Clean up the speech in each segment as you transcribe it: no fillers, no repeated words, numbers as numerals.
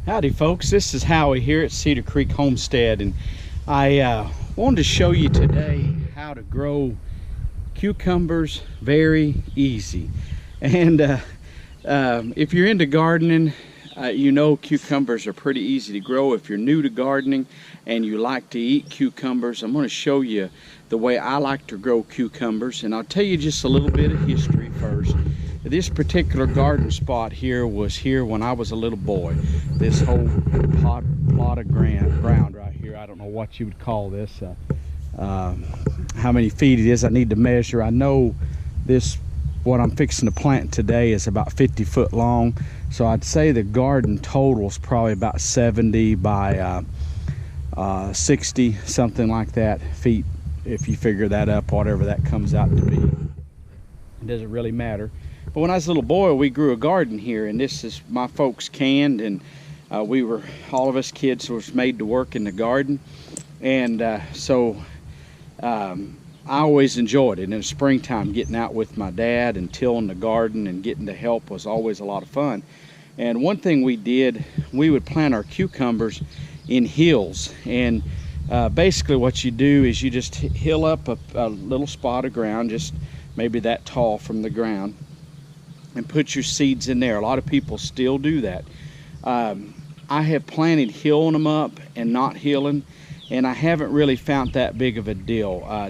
Howdy folks, this is Howie here at Cedar Creek Homestead, and I wanted to show you today how to grow cucumbers very easy. And if you're into gardening, you know cucumbers are pretty easy to grow. If you're new to gardening and you like to eat cucumbers, I'm going to show you the way I like to grow cucumbers, and I'll tell you just a little bit of history first. This particular garden spot here was here when I was a little boy. This whole plot of ground right here, I don't know what you would call this, how many feet it is. I need to measure. I know this, what I'm fixing to plant today, is about 50 foot long. So I'd say the garden total is probably about 70 by 60, something like that, feet, if you figure that up, whatever that comes out to be. It doesn't really matter. But when I was a little boy, we grew a garden here, and this is my folks canned, and we were, all of us kids was made to work in the garden. And so I always enjoyed it. In the springtime, getting out with my dad and tilling the garden and getting to help was always a lot of fun. And one thing we did, we would plant our cucumbers in hills. And basically what you do is you just hill up a little spot of ground, just maybe that tall from the ground, and put your seeds in there. A lot of people still do that. I have planted hilling them up and not hilling, and I haven't really found that big of a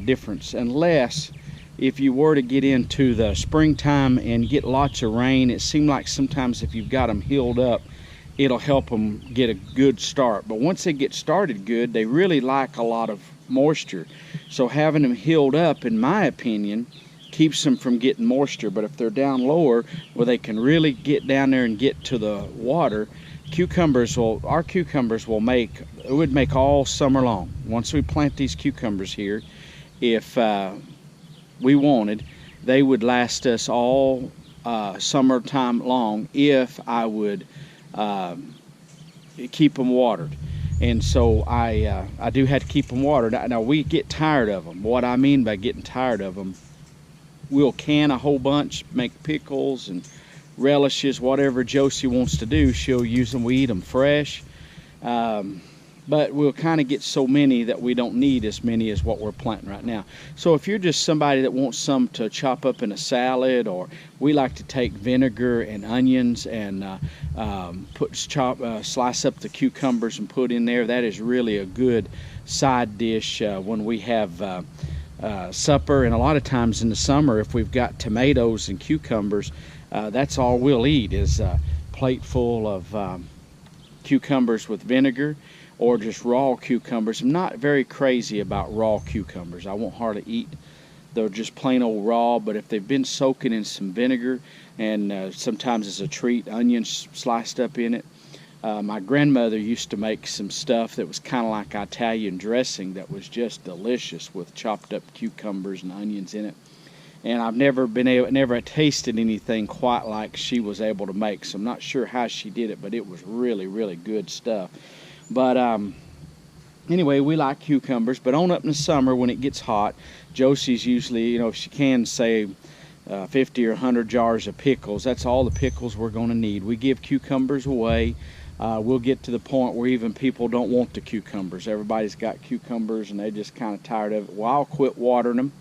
difference, unless if you were to get into the springtime and get lots of rain. It seems like sometimes if you've got them hilled up, it'll help them get a good start. But once they get started good, they really like a lot of moisture. So having them hilled up, in my opinion, keeps them from getting moisture. But if they're down lower where they can really get down there and get to the water, our cucumbers will make, it would make all summer long. Once we plant these cucumbers here, if we wanted, they would last us all summertime long if I would keep them watered. And so I do have to keep them watered. Now we get tired of them. What I mean by getting tired of them, we'll can a whole bunch, make pickles and relishes, whatever Josie wants to do. She'll use them. We eat them fresh, but we'll kind of get so many that we don't need as many as what we're planting right now. So if you're just somebody that wants some to chop up in a salad, or we like to take vinegar and onions and slice up the cucumbers and put in there, that is really a good side dish when we have supper. And a lot of times in the summer, if we've got tomatoes and cucumbers, that's all we'll eat, is a plate full of cucumbers with vinegar, or just raw cucumbers. I'm not very crazy about raw cucumbers. I won't hardly eat. They're just plain old raw, but if they've been soaking in some vinegar, and sometimes as a treat, onions sliced up in it. My grandmother used to make some stuff that was kind of like Italian dressing that was just delicious, with chopped up cucumbers and onions in it. And I've never tasted anything quite like she was able to make, so I'm not sure how she did it, but it was really, really good stuff. But anyway, we like cucumbers, but on up in the summer when it gets hot, Josie's usually, you know, if she can save 50 or 100 jars of pickles, that's all the pickles we're going to need. We give cucumbers away. We'll get to the point where even people don't want the cucumbers. Everybody's got cucumbers and they're just kind of tired of it. Well, I'll quit watering them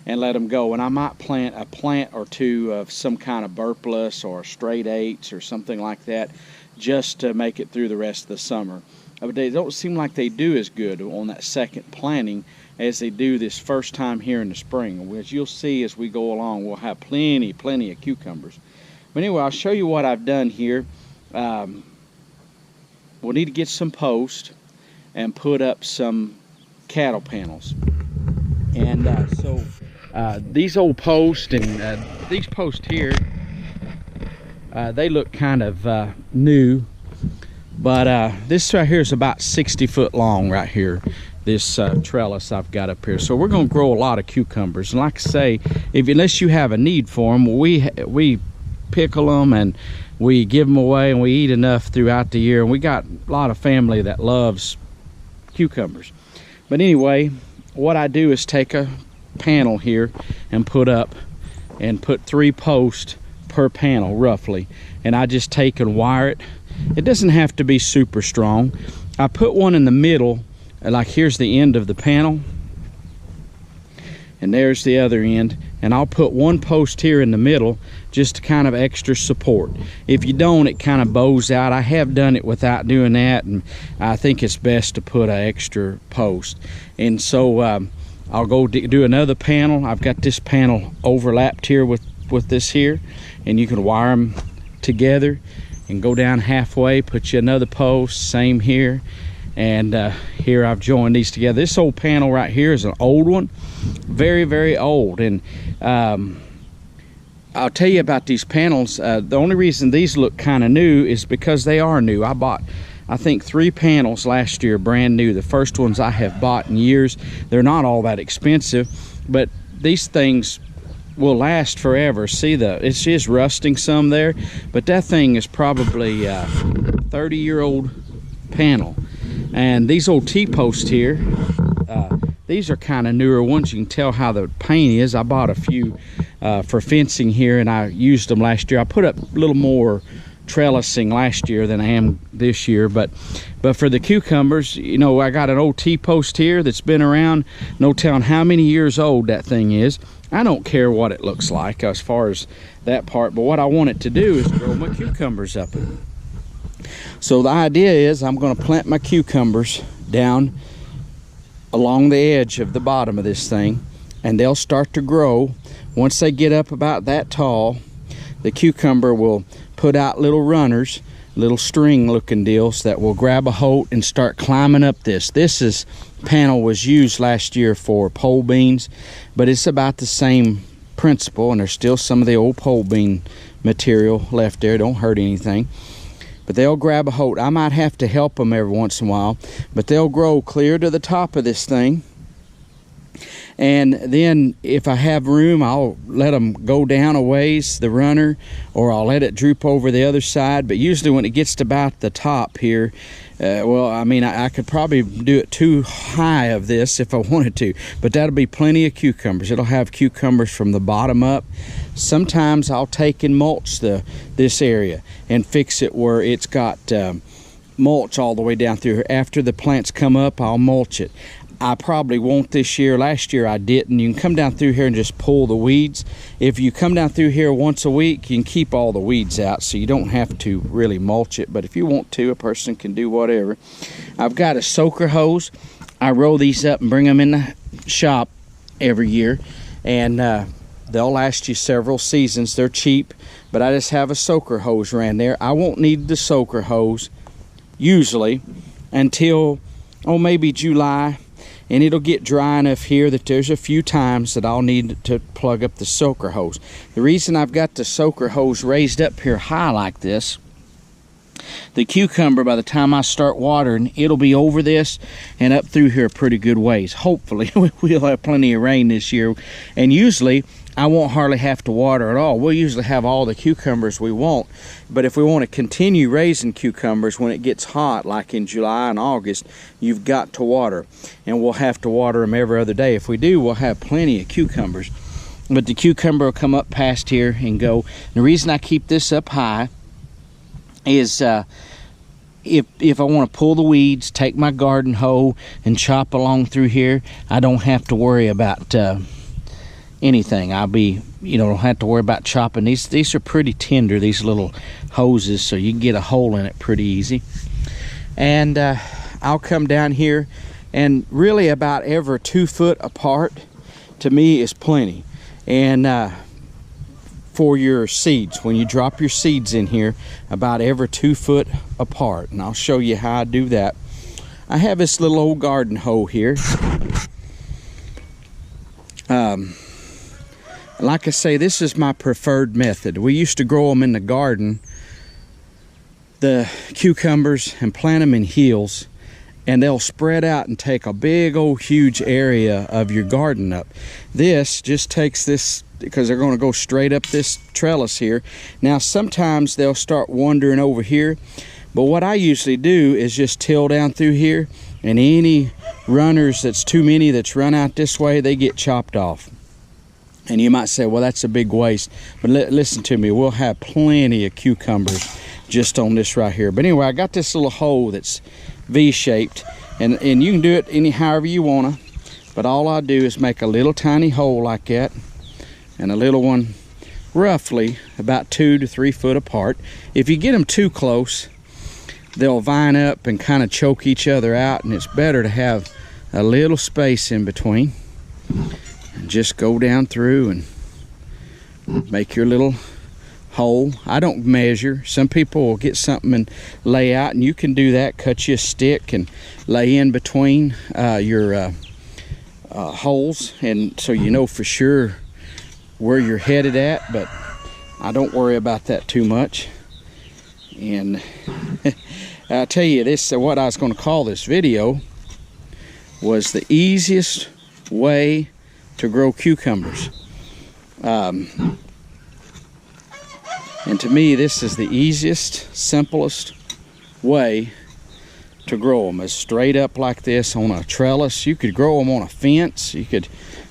and let them go. And I might plant a plant or two of some kind of burpless or straight eights or something like that, just to make it through the rest of the summer. But they don't seem like they do as good on that second planting as they do this first time here in the spring. As you'll see as we go along, we'll have plenty of cucumbers. But anyway, I'll show you what I've done here. We'll need to get some posts and put up some cattle panels. And so these old posts and these posts here, they look kind of new, but this right here is about 60 foot long right here, this trellis I've got up here. So we're going to grow a lot of cucumbers, and like I say, unless you have a need for them, we pickle them and we give them away, and we eat enough throughout the year. And we got a lot of family that loves cucumbers. But anyway, what I do is take a panel here and put 3 posts per panel roughly, and I just take and wire it it doesn't have to be super strong. I put one in the middle, like here's the end of the panel, and there's the other end, and I'll put one post here in the middle just to kind of extra support. If you don't, it kind of bows out. I have done it without doing that, and I think it's best to put an extra post. And so I'll go do another panel. I've got this panel overlapped here with this here, and you can wire them together and go down halfway, put you another post, same here. And here I've joined these together. This old panel right here is an old one, very, very old. And I'll tell you about these panels. The only reason these look kind of new is because they are new. I bought, I think, 3 panels last year, brand new. The first ones I have bought in years. They're not all that expensive, but these things will last forever. See, it's just rusting some there, but that thing is probably a 30-year-old panel. And these old T-posts here, these are kind of newer ones. You can tell how the paint is. I bought a few for fencing here, and I used them last year. I put up a little more trellising last year than I am this year, but for the cucumbers, you know, I got an old T-post here that's been around, no telling how many years old that thing is. I don't care what it looks like as far as that part, but what I want it to do is grow my cucumbers up. So the idea is I'm going to plant my cucumbers down along the edge of the bottom of this thing, and they'll start to grow. Once they get up about that tall, the cucumber will put out little runners, little string looking deals that will grab a hold and start climbing up this. This panel was used last year for pole beans, but it's about the same principle, and there's still some of the old pole bean material left there. Don't hurt anything. But they'll grab a hold. I might have to help them every once in a while, but they'll grow clear to the top of this thing. And then if I have room, I'll let them go down a ways, the runner, or I'll let it droop over the other side. But usually when it gets to about the top here, well, I mean, I could probably do it too high of this if I wanted to, but that'll be plenty of cucumbers. It'll have cucumbers from the bottom up. Sometimes I'll take and mulch this area and fix it where it's got mulch all the way down through here. After the plants come up, I'll mulch it. I probably won't this year. Last year I didn't. You can come down through here and just pull the weeds. If you come down through here once a week, you can keep all the weeds out, so you don't have to really mulch it. But if you want to, a person can do whatever. I've got a soaker hose. I roll these up and bring them in the shop every year, and they'll last you several seasons. They're cheap, but I just have a soaker hose ran there. I won't need the soaker hose usually until, oh, maybe July. And it'll get dry enough here that there's a few times that I'll need to plug up the soaker hose. The reason I've got the soaker hose raised up here high like this, the cucumber, by the time I start watering, it'll be over this and up through here a pretty good ways. Hopefully we'll have plenty of rain this year, and usually I won't hardly have to water at all. We'll usually have all the cucumbers we want, but if we want to continue raising cucumbers when it gets hot, like in July and August, you've got to water, and we'll have to water them every other day. If we do, we'll have plenty of cucumbers, but the cucumber will come up past here and go. And the reason I keep this up high is if I want to pull the weeds, take my garden hoe and chop along through here, I don't have to worry about anything. I'll be, you know, don't have to worry about chopping. These are pretty tender, these little hoses, so you can get a hole in it pretty easy. And I'll come down here, and really about every 2 foot apart to me is plenty. And for your seeds, when you drop your seeds in here, about every 2 foot apart, and I'll show you how I do that. I have this little old garden hoe here. Like I say, this is my preferred method. We used to grow them in the garden, the cucumbers, and plant them in hills, and they'll spread out and take a big old huge area of your garden up. This just takes this, because they're going to go straight up this trellis here. Now sometimes they'll start wandering over here, but what I usually do is just till down through here, and any runners that's too many that's run out this way, they get chopped off. And you might say, well, that's a big waste, but listen to me, we'll have plenty of cucumbers just on this right here. But anyway, I got this little hole that's V-shaped, and you can do it however you want to, but all I do is make a little tiny hole like that, and a little one roughly about 2 to 3 foot apart. If you get them too close, they'll vine up and kind of choke each other out, and it's better to have a little space in between. And just go down through and make your little hole. I don't measure. Some people will get something and lay out, and you can do that. Cut you a stick and lay in between your holes, and so you know for sure where you're headed at. But I don't worry about that too much. And I'll tell you, this what I was going to call this video was the easiest way to grow cucumbers. And to me, this is the easiest, simplest way to grow them, is straight up like this on a trellis. You could grow them on a fence. You could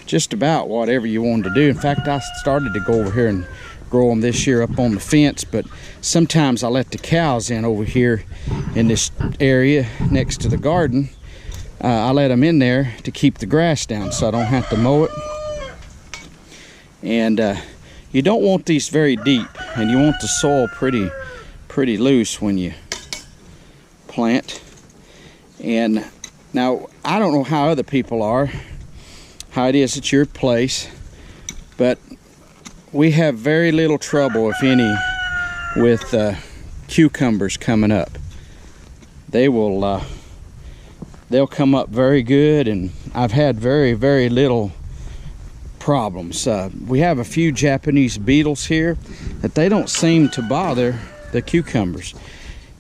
just about whatever you wanted to do. In fact, I started to go over here and grow them this year up on the fence, but sometimes I let the cows in over here in this area next to the garden. I let them in there to keep the grass down so I don't have to mow it. And you don't want these very deep, and you want the soil pretty loose when you plant. And now, I don't know how other people are, how it is at your place, but we have very little trouble, if any, with cucumbers coming up. They'll come up very good, and I've had very little problems. We have a few Japanese beetles here that they don't seem to bother the cucumbers.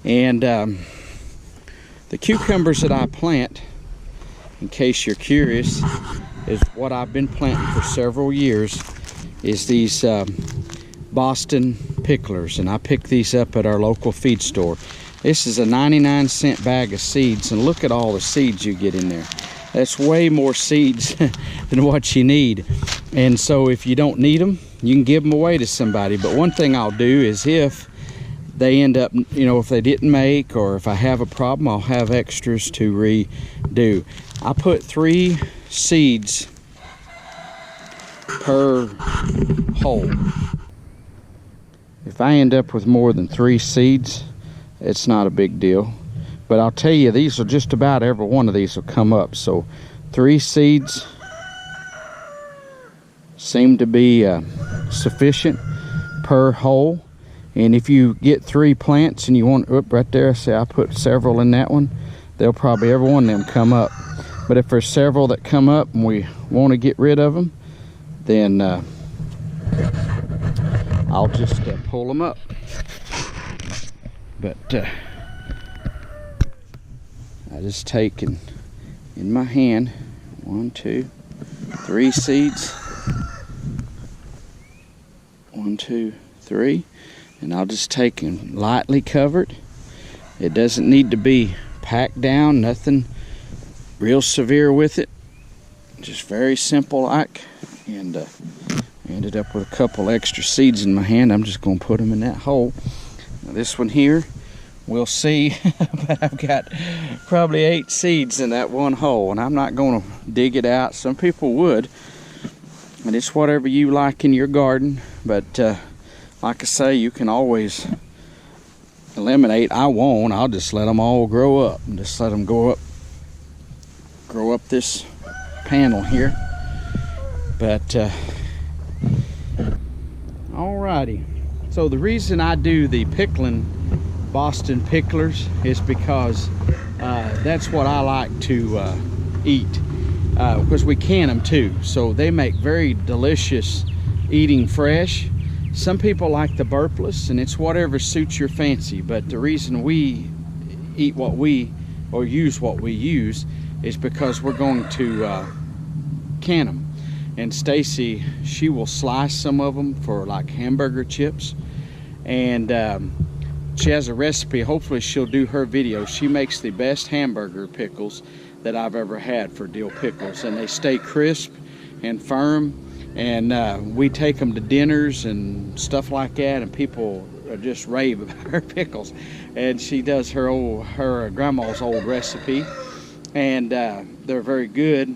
And the cucumbers that I plant, in case you're curious, is what I've been planting for several years, is these Boston picklers, and I pick these up at our local feed store. This is a 99-cent bag of seeds, and look at all the seeds you get in there. That's way more seeds than what you need. And so if you don't need them, you can give them away to somebody. But one thing I'll do is, if they end up, you know, if they didn't make, or if I have a problem, I'll have extras to redo. I put 3 seeds per hole. If I end up with more than 3 seeds, it's not a big deal. But I'll tell you, these will just about every one of these will come up. So 3 seeds seem to be sufficient per hole. And if you get 3 plants and you want, right there, say I put several in that one, they'll probably, every one of them come up. But if there's several that come up and we want to get rid of them, then I'll just pull them up. But I just take in my hand 1, 2, 3 seeds. 1, 2, 3, and I'll just take and lightly cover it. It doesn't need to be packed down, nothing real severe with it. Just very simple like. And I ended up with a couple extra seeds in my hand. I'm just going to put them in that hole. Now this one here, we'll see, but I've got probably 8 seeds in that one hole, and I'm not going to dig it out. Some people would, and it's whatever you like in your garden. But like I say, you can always eliminate. I won't. I'll just let them all grow up, and just let them grow up this panel here. But alrighty. So the reason I do the pickling Boston picklers is because that's what I like to eat, because we can them too. So they make very delicious eating fresh. Some people like the burpless, and it's whatever suits your fancy. But the reason we eat what we, or use what we use, is because we're going to can them. And Stacy, she will slice some of them for like hamburger chips. And she has a recipe. Hopefully she'll do her video. She makes the best hamburger pickles that I've ever had for dill pickles, and they stay crisp and firm. And we take them to dinners and stuff like that, and people just rave about her pickles. And she does her grandma's old recipe, and they're very good.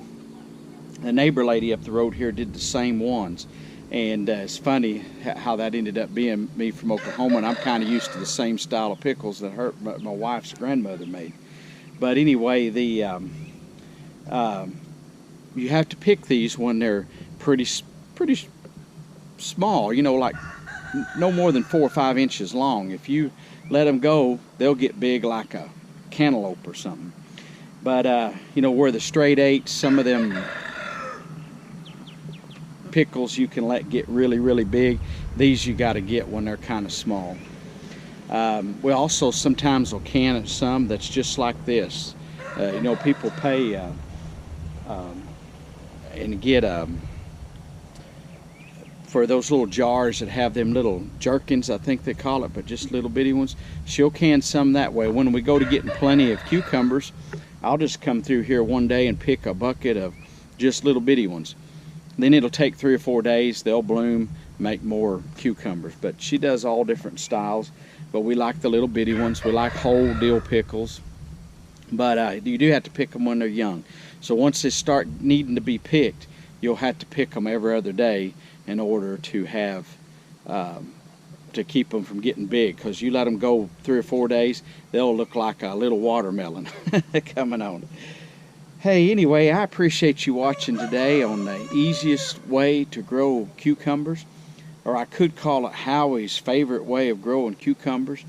The neighbor lady up the road here did the same ones, and it's funny how that ended up being me from Oklahoma, and I'm kind of used to the same style of pickles that my wife's grandmother made. But anyway, you have to pick these when they're pretty small, you know, like no more than 4 or 5 inches long. If you let them go, they'll get big like a cantaloupe or something. But you know, where the straight eights, some of them pickles you can let get really big, these you got to get when they're kind of small. We also sometimes will can some that's just like this. You know, people pay and get for those little jars that have them little jerkins, I think they call it, but just little bitty ones. She'll can some that way. When we go to getting plenty of cucumbers, I'll just come through here one day and pick a bucket of just little bitty ones. Then it'll take 3 or 4 days. They'll bloom, make more cucumbers. But she does all different styles. But we like the little bitty ones. We like whole dill pickles. But you do have to pick them when they're young. So once they start needing to be picked, you'll have to pick them every other day in order to have to keep them from getting big. Because you let them go 3 or 4 days, they'll look like a little watermelon coming on. Hey, anyway, I appreciate you watching today on the easiest way to grow cucumbers, or I could call it Howie's favorite way of growing cucumbers.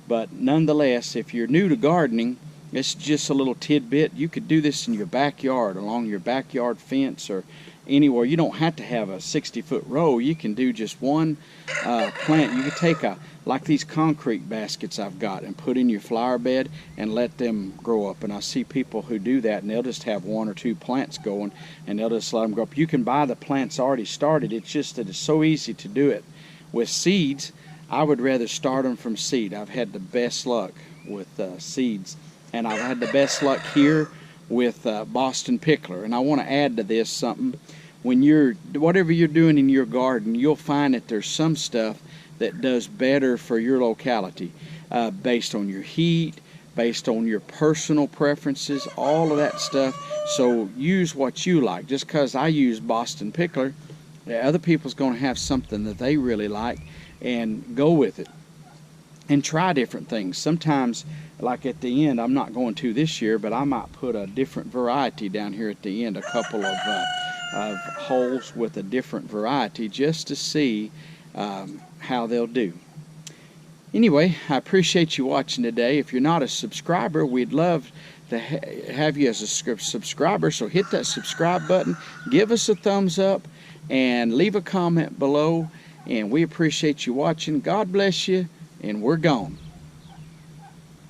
But nonetheless, if you're new to gardening, it's just a little tidbit. You could do this in your backyard, along your backyard fence, or anywhere. You don't have to have a 60-foot row. You can do just one plant. You could take like these concrete baskets I've got and put in your flower bed and let them grow up. And I see people who do that, and they'll just have 1 or 2 plants going, and they'll just let them grow up. You can buy the plants already started. It's just that it's so easy to do it. With seeds, I would rather start them from seed. I've had the best luck with seeds, and I've had the best luck here with Boston Pickler. And I want to add to this something. When whatever you're doing in your garden, you'll find that there's some stuff that does better for your locality, based on your heat, based on your personal preferences, all of that stuff. So use what you like. Just because I use Boston Pickler, other people's going to have something that they really like, and go with it and try different things. Sometimes, like at the end, I'm not going to this year, but I might put a different variety down here at the end, a couple of holes with a different variety, just to see how they'll do. Anyway, I appreciate you watching today. If you're not a subscriber, we'd love to have you as a subscriber, so hit that subscribe button, give us a thumbs up, and leave a comment below. And we appreciate you watching. God bless you, and we're gone.